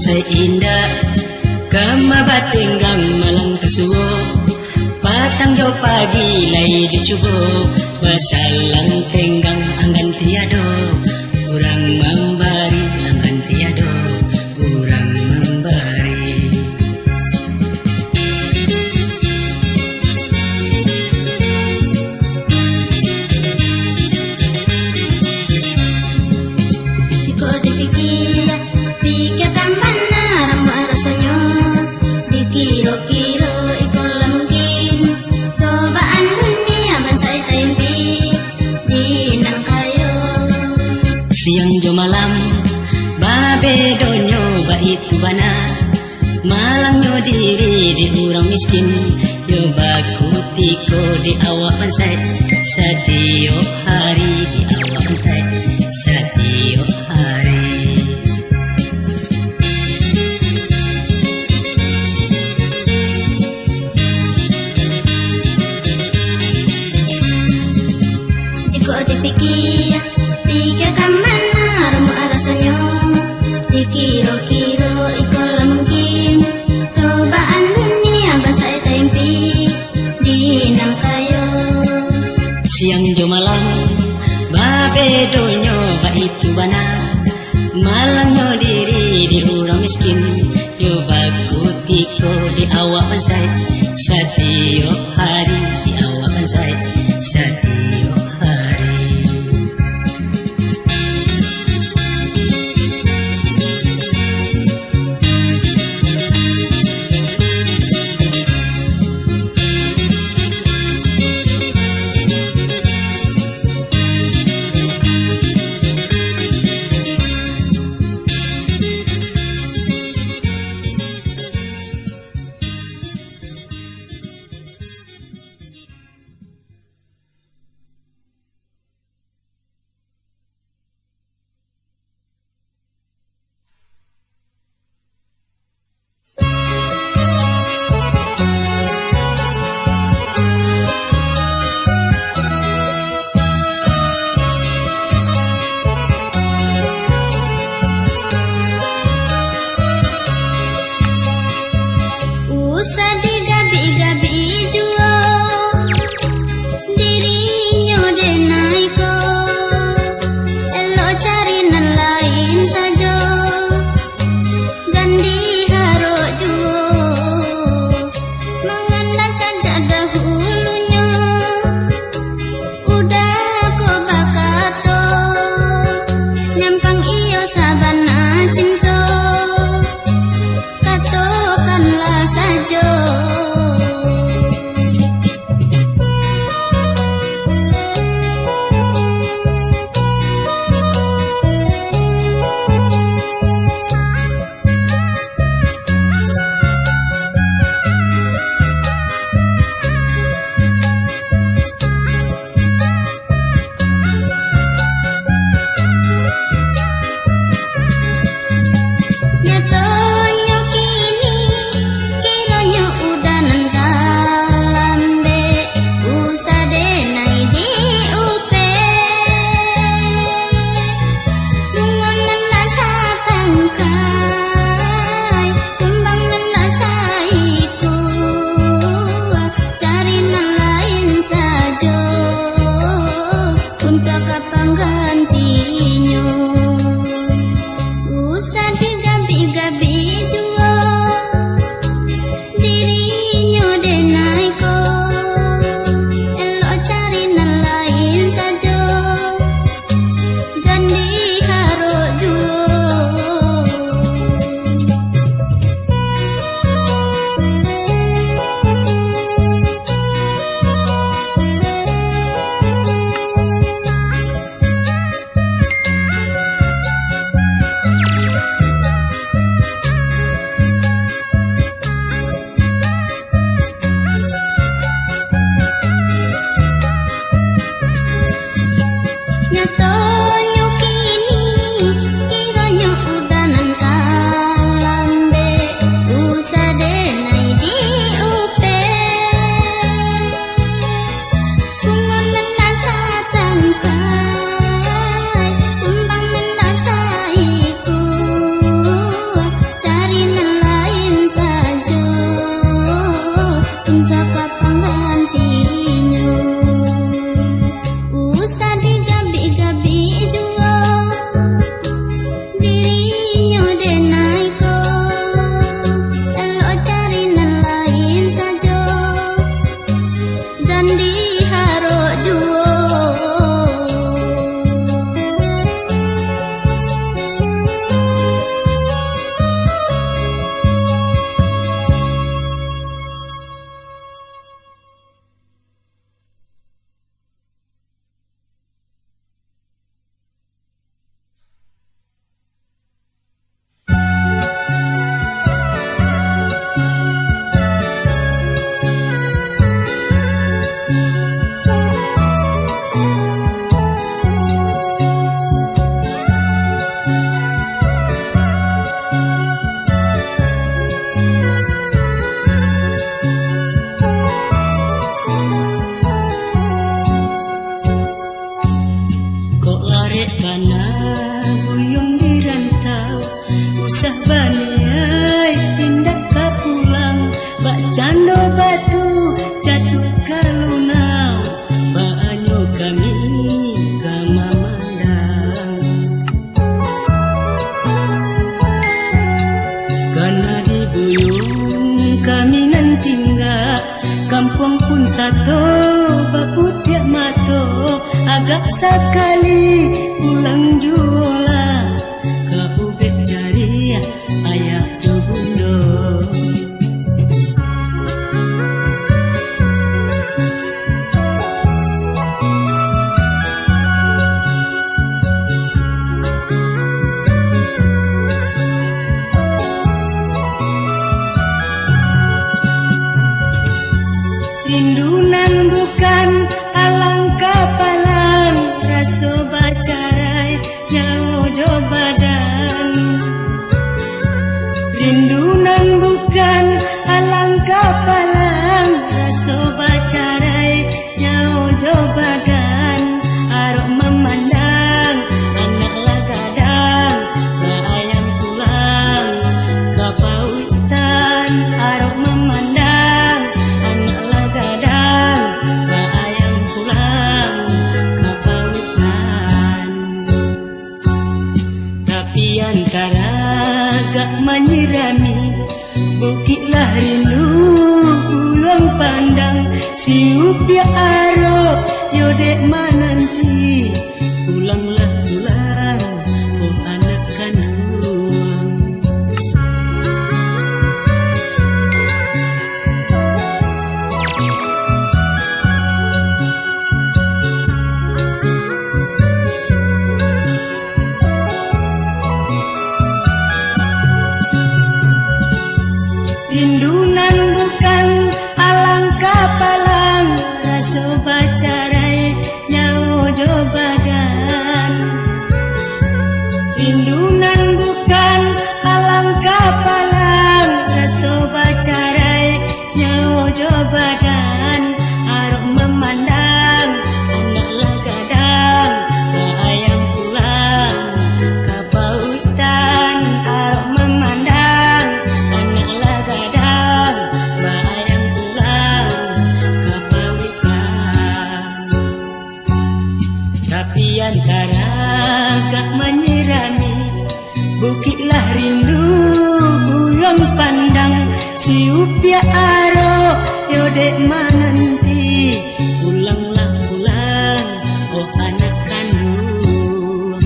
seindah kama batenggang malang kasuo patang jo pagi lai dicubo basalang tenggang anggan tiado urang membari anggan tiado urang membari. Pikir kamana ramu rasanya dikiro-kiro ikola mungkin cobaan dunia bansai tempi dinang kayo Siang jo malam babe donyo ba itu bana malang yo diri di urang miskin yo bakutiko di awak bansai setiap hari di awak bansai setiap hari. Pikir kamana ramu rasanya dikiro-kiro ikola mungkin cobaan dunia bansai tempi dinang kayo Siang jo malam babe donyo ba itu bana malang yo diri di urang miskin yo bakutiko di awak bansai setiap hari di awak bansai setiap hari. Usah digabi-gabi juo dirinya denai ko elo cari nan lain saja jandi haro juo mengendas saja dahulunya udah ko bakato nyampang iyo sabana cinta katakanlah saja. kok larek kana buyung di rantau usah baniai pindah ka pulang bak cando batu jatuh kalunau banyu kami kamamandang karena di buyung kami nanti enggak kampung pun satu baput tiap mato agak sekali pulang jula ke ubek jari ayak jobundo rindunan bukan alang kapalan raso bacarai nyaojo badan rindunan bukan alang kapalan raso bacarai nyaojo badan arok memandang anak lagadang ayam pulang kapautan arok memandang anak lagadang ayam pulang kapautan tapi antara gak menyirami bukitlah rindu pulang pandang siup ya aro yodek mananti pulanglah pulang oh anak kandung rindunan bukan alang kapalang raso bacarai nyaojo badan rindunan bukan alang kapalang raso bacarai nyaojo badan arok memandang anak lagadang ayam pulang kapautan arok memandang anak lagadang ayam pulang kapautan tapi antara gak menyirami bukitlah rindu bulan pandang siup ya aro yodek mananti pulanglah pulang oh anak kandung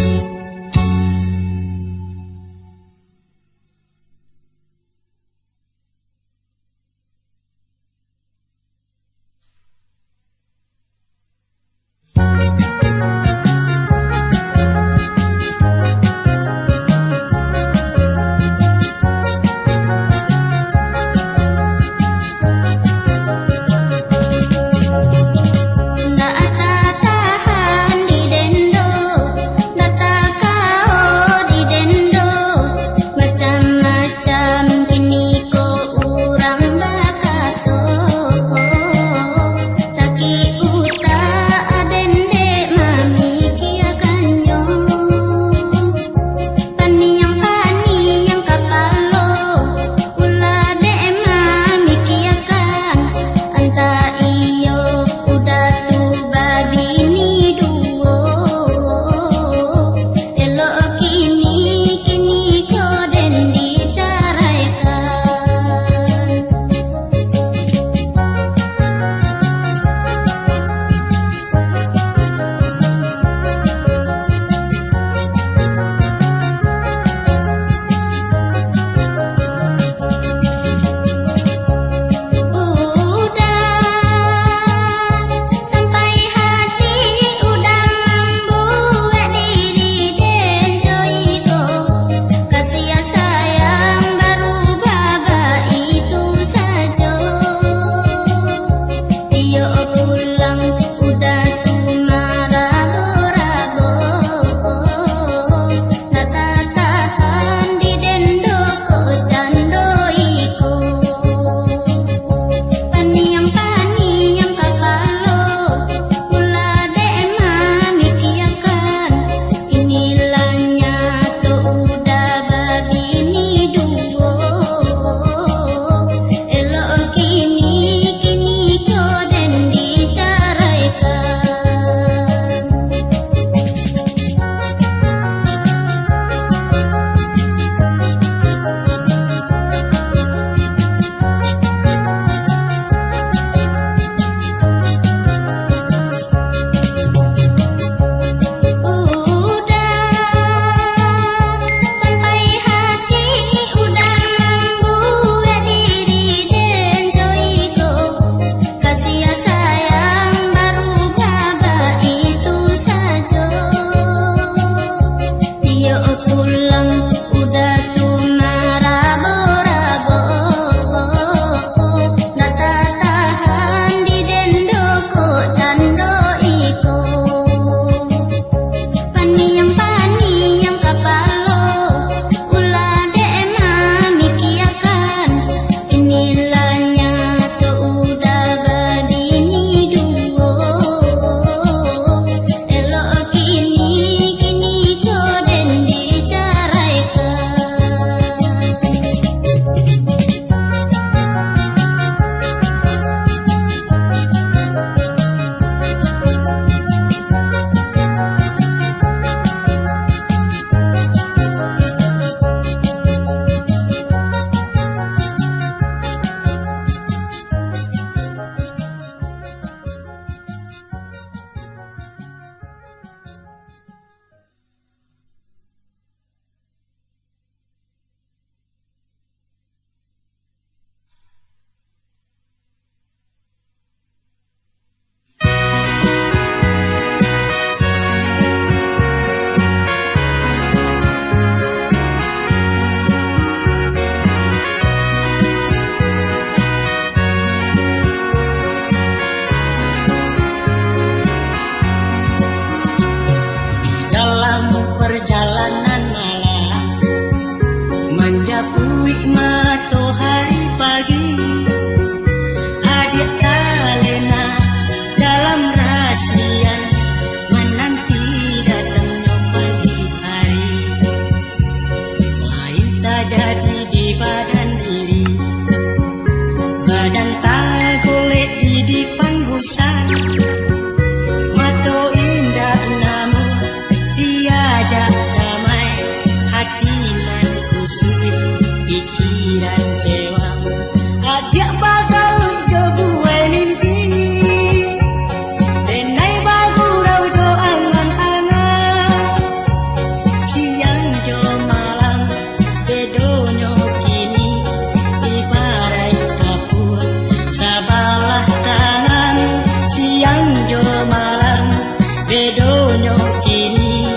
kini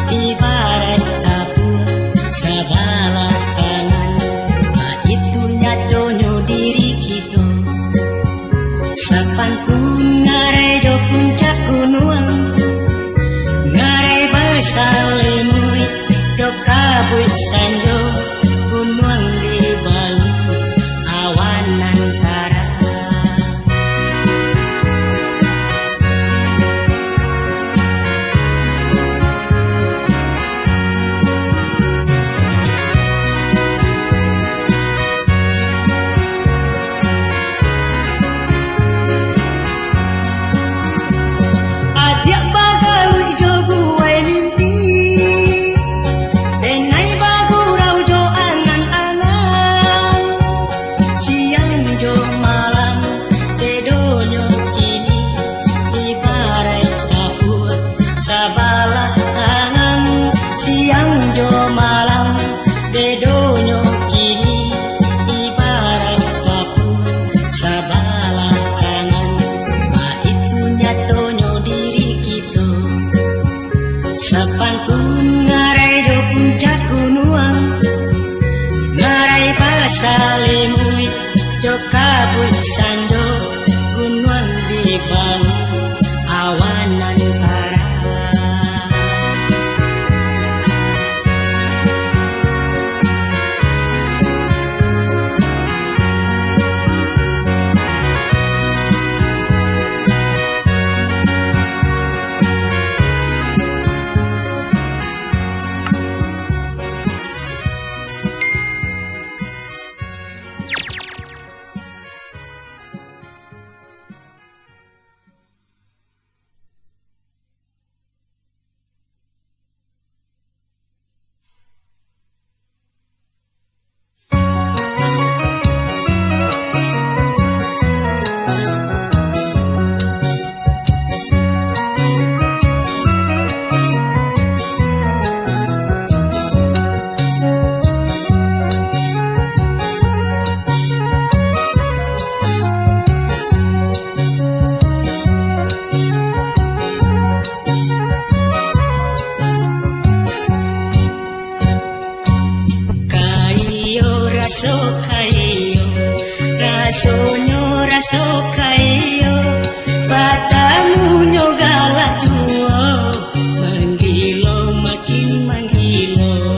ibarat tabur sabalah tangan. Itu nyadonyo diri kita sapantun ngarai do puncak gunung, ngarai basalemui do kabut sanjo gunung di balu awan antara. Adik bagal ijo buai mimpi, benai bagurau jo angan-angan, siang jo malam dedonyo kini ibarat kapur sabalah tangan. Siang jo malam dedonyo kini ibarat kapur sabalah tangan. Itu nyatonyo diri kita sapantun ngarai do puncak gunung, ngarai basalemui do kabut sanjo gunung di balu awan antara. Raso kayo, rasonyo raso kayo, batamunyo galak juo, manggilo makin manggilo.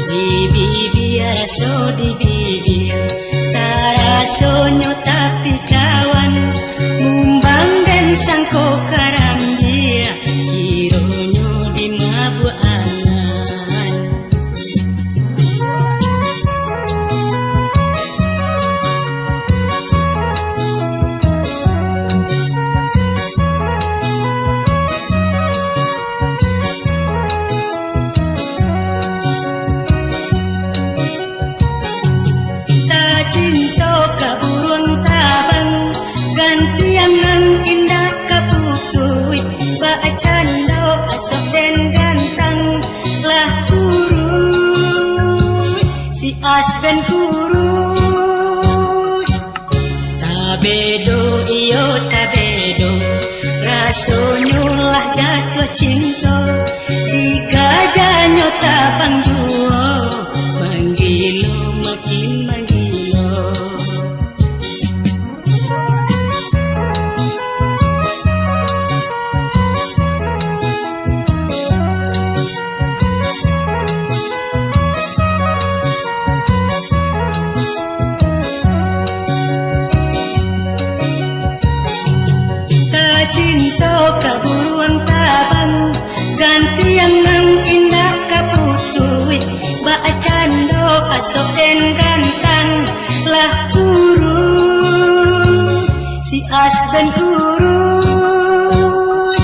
Di bibir raso di bibir, tarasonyo tapi cawan, mumbang dan sangko karam dia, kironyo di mabuk angan. Cinta kaburun tabang gantian nan indah kaputui bacando asok dan gantang lah kurui si asben kurui tabedo iyo tabedo rasonyo lah jatuh cinta dikajanyo tabang juo manggilo makin manggilo. Cinta kaburuan tabang gantian nan indah kaputui bacando asok den gantang lah kurui si asben kurui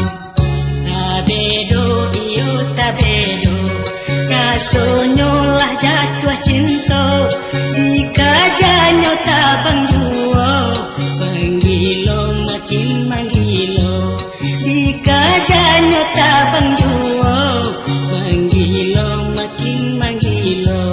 tabedo iyo tabedo rasonyo lah jatuh cinta dikajanyo tabang juo manggilo makin manggilo dikajanyo tabang juo manggilo makin manggilo.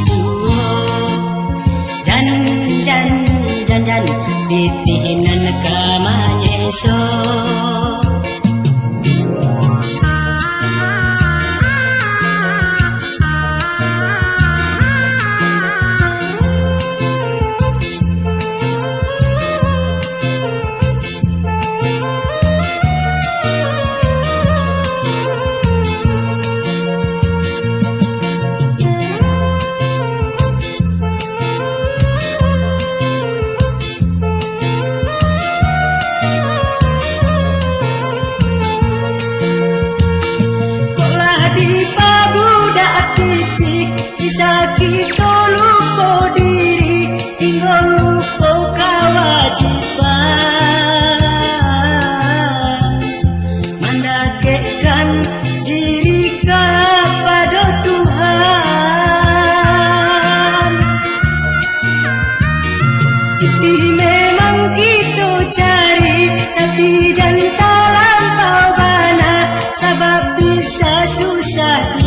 juo dan titihinan kamanyeso kita lupa diri hingga lupa kewajiban mendekatkan diri kepada Tuhan. Itu memang kita cari tapi jangan terlampau banyak sebab bisa susah